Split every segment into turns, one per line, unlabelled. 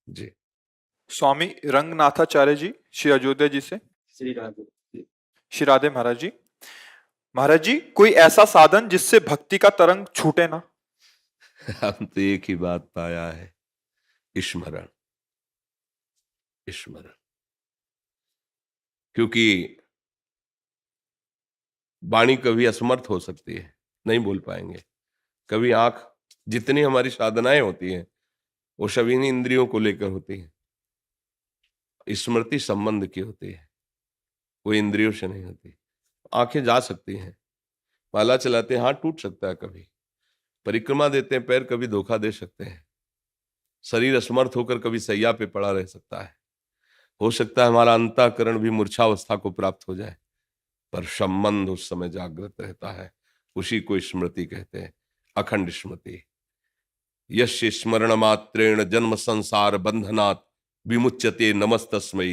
जी।
स्वामी रंगनाथाचार्य जी, श्री अयोध्या जी से।
श्री राधे जी।
श्री राधे महाराज जी। महाराज जी, कोई ऐसा साधन जिससे भक्ति का तरंग छूटे ना?
हम तो एक ही बात पाया है, स्मरण। स्मरण, क्योंकि वाणी कभी असमर्थ हो सकती है, नहीं बोल पाएंगे। कभी आंख, जितनी हमारी साधनाएं होती हैं वो सभी इंद्रियों को लेकर होती हैं। स्मृति संबंध की होती है, वो इंद्रियों से नहीं होती। आंखें जा सकती हैं, माला चलाते हैं हाथ टूट सकता है, कभी परिक्रमा देते हैं पैर कभी धोखा दे सकते हैं, शरीर असमर्थ होकर कभी सैया पे पड़ा रह सकता है, हो सकता है हमारा अंतःकरण भी मूर्छावस्था को प्राप्त हो जाए, पर संबंध उस समय जागृत रहता है। उसी को स्मृति कहते हैं, अखंड स्मृति। यस्य स्मरण मात्रेण जन्म संसार बंधनात् विमुच्यते नमस्तस्मै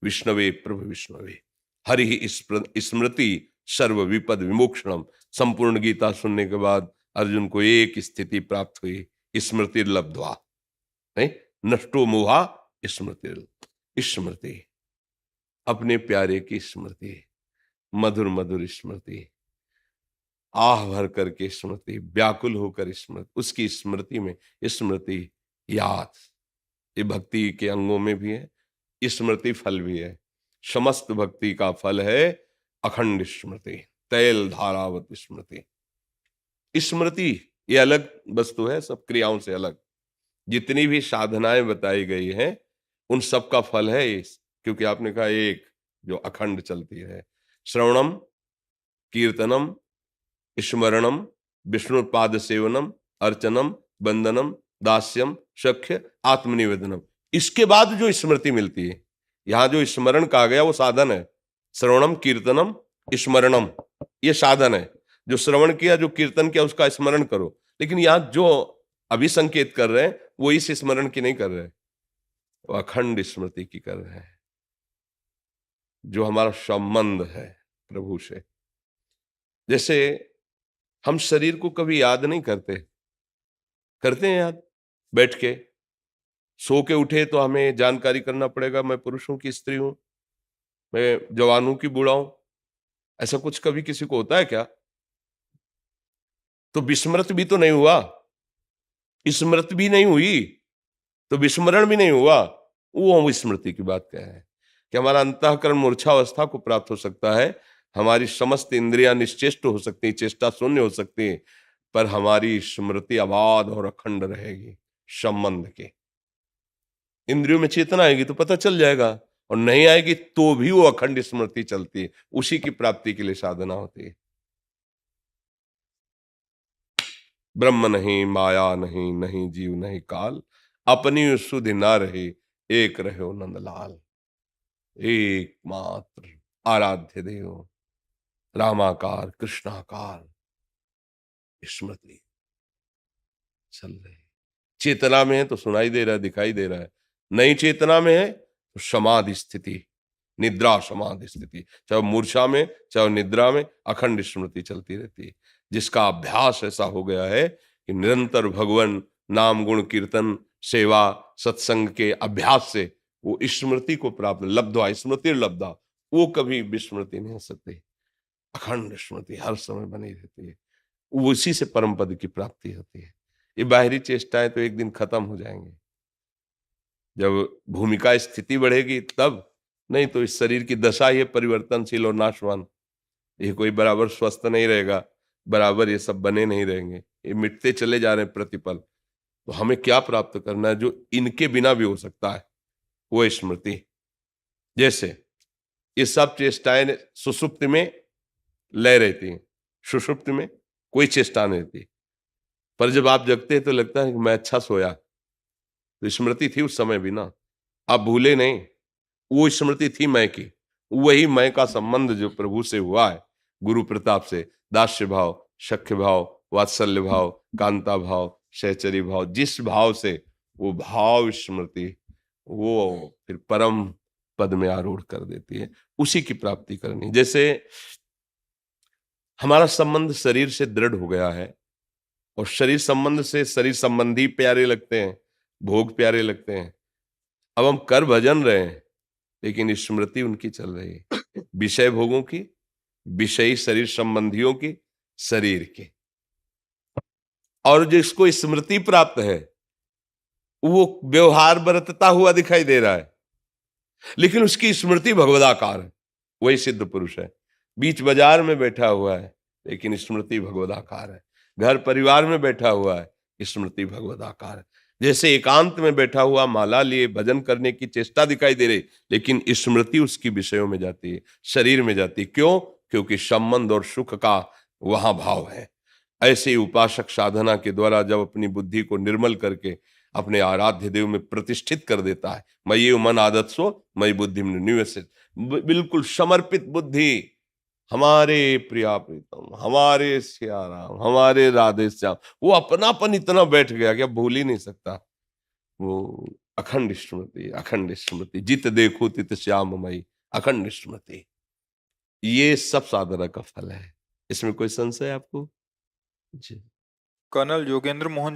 विष्णवे प्रभु विष्णवे। हरि स्मृति सर्व विपद विमोक्षणम। संपूर्ण गीता सुनने के बाद अर्जुन को एक स्थिति प्राप्त हुई, स्मृति लब्ध्वा, नहीं नष्टो मोहा स्मृति। स्मृति, अपने प्यारे की स्मृति, मधुर मधुर स्मृति, आह भर करके स्मृति, व्याकुल होकर स्मृति, उसकी स्मृति में स्मृति याद, ये भक्ति के अंगों में भी है, स्मृति फल भी है। समस्त भक्ति का फल है अखंड स्मृति, तैल धारावत स्मृति। स्मृति ये अलग वस्तु है, सब क्रियाओं से अलग। जितनी भी साधनाएं बताई गई हैं उन सब का फल है इस, क्योंकि आपने कहा एक जो अखंड चलती है। श्रवणम, कीर्तनम, स्मरणम, विष्णुपाद सेवनम, अर्चनम, वंदनम, दास्यम, सख्य, आत्मनिवेदनम। इसके बाद जो स्मृति मिलती है, यहां जो स्मरण कहा गया वो साधन है। श्रवणम, कीर्तनम, स्मरणम, ये साधन है। जो श्रवण किया, जो कीर्तन किया, उसका स्मरण करो। लेकिन यहां जो अभी संकेत कर रहे हैं वो इस स्मरण की नहीं कर रहे, वो अखंड स्मृति की कर रहे हैं, जो हमारा संबंध है प्रभु से। जैसे हम शरीर को कभी याद नहीं करते, करते हैं याद बैठ के, सो के उठे तो हमें जानकारी करना पड़ेगा, मैं पुरुष हूं कि स्त्री हूं, मैं जवान हूं कि बूढ़ा हूं। ऐसा कुछ कभी किसी को होता है क्या? तो विस्मृत भी तो नहीं हुआ, स्मृत भी नहीं हुई, तो विस्मरण भी नहीं हुआ। वो हम स्मृति की बात कह रहे हैं कि हमारा अंतःकरण मूर्छावस्था को प्राप्त हो सकता है, हमारी समस्त इंद्रियां निश्चेष्ट हो सकती, चेष्टा शून्य हो सकती, पर हमारी स्मृति अबाध और अखंड रहेगी संबंध के। इंद्रियों में चेतना आएगी तो पता चल जाएगा, और नहीं आएगी तो भी वो अखंड स्मृति चलती है। उसी की प्राप्ति के लिए साधना होती है। ब्रह्म नहीं, माया नहीं, नहीं जीव नहीं काल, अपनी सुधि ना रहे, एक रहो नंदलाल। एकमात्र आराध्य देव, रामाकार कृष्णाकार स्मृति चल रही। चेतना में है तो सुनाई दे रहा है, दिखाई दे रहा है। नहीं चेतना में है तो समाधि स्थिति, निद्रा समाधि स्थिति, चाहे मूर्छा में चाहे निद्रा में अखंड स्मृति चलती रहती है। जिसका अभ्यास ऐसा हो गया है कि निरंतर भगवान नाम गुण कीर्तन सेवा सत्संग के अभ्यास से वो स्मृति को प्राप्त, लब्ध्वा स्मृति लब्धा, वो कभी विस्मृति नहीं हो सकती। अखंड स्मृति हर समय बनी रहती है, उसी से परम पद की प्राप्ति होती है। ये बाहरी चेष्टाएं तो एक दिन खत्म हो जाएंगे, जब भूमिका स्थिति बढ़ेगी तब, नहीं तो इस शरीर की दशा ये परिवर्तनशील और नाशवान, ये कोई बराबर स्वस्थ नहीं रहेगा, बराबर ये सब बने नहीं रहेंगे, ये मिटते चले जा रहे हैं प्रतिपल। तो हमें क्या प्राप्त करना है जो इनके बिना भी हो सकता है, वो स्मृति। जैसे ये सब चेष्टाएं सुषुप्ति में लय रहती हैं, सुषुप्ति में कोई चेष्टा नहीं रहती, पर जब आप जगते हैं तो लगता है कि मैं अच्छा सोया, तो स्मृति थी उस समय भी ना, आप भूले नहीं, वो स्मृति थी मैं की। वही मैं का संबंध जो प्रभु से हुआ है, गुरु प्रताप से, दास्य भाव, सख्य भाव, वात्सल्य भाव, कांता भाव, सहचरी भाव, जिस भाव से वो भाव स्मृति वो फिर परम पद में आरूढ़ कर देती है। उसी की प्राप्ति करनी। जैसे हमारा संबंध शरीर से दृढ़ हो गया है, और शरीर संबंध से शरीर संबंधी प्यारे लगते हैं, भोग प्यारे लगते हैं, अब हम कर भजन रहे हैं, लेकिन स्मृति उनकी चल रही है, विषय भोगों की, विषयी शरीर संबंधियों की, शरीर की। और जिसको स्मृति प्राप्त है वो व्यवहार बरतता हुआ दिखाई दे रहा है, लेकिन उसकी स्मृति भगवदाकार है, वही सिद्ध पुरुष है। बीच बाजार में बैठा हुआ है, लेकिन स्मृति भगवदाकार है। घर परिवार में बैठा हुआ है, स्मृति भगवदाकार है। जैसे एकांत में बैठा हुआ माला लिए भजन करने की चेष्टा दिखाई दे रही, लेकिन स्मृति उसकी विषयों में जाती है, शरीर में जाती है। क्यों? क्योंकि संबंध और सुख का वहां भाव है। ऐसे ही उपासक साधना के द्वारा जब अपनी बुद्धि को निर्मल करके अपने आराध्य देव में प्रतिष्ठित कर देता है, मयि मन आदत सो मयि बुद्धि निवेशित, बिल्कुल समर्पित बुद्धि, हमारे प्रिया प्रीतम, हमारे सियाराम, हमारे राधे श्याम, वो अपनापन इतना बैठ गया कि अब भूल ही नहीं सकता। वो अखंड स्मृति, अखंड स्मृति, जित देखो तित श्याममयी, अखंड स्मृति, ये सब साधना का फल है। इसमें कोई संशय आपको? जी।
कर्नल योगेंद्र मोहन जी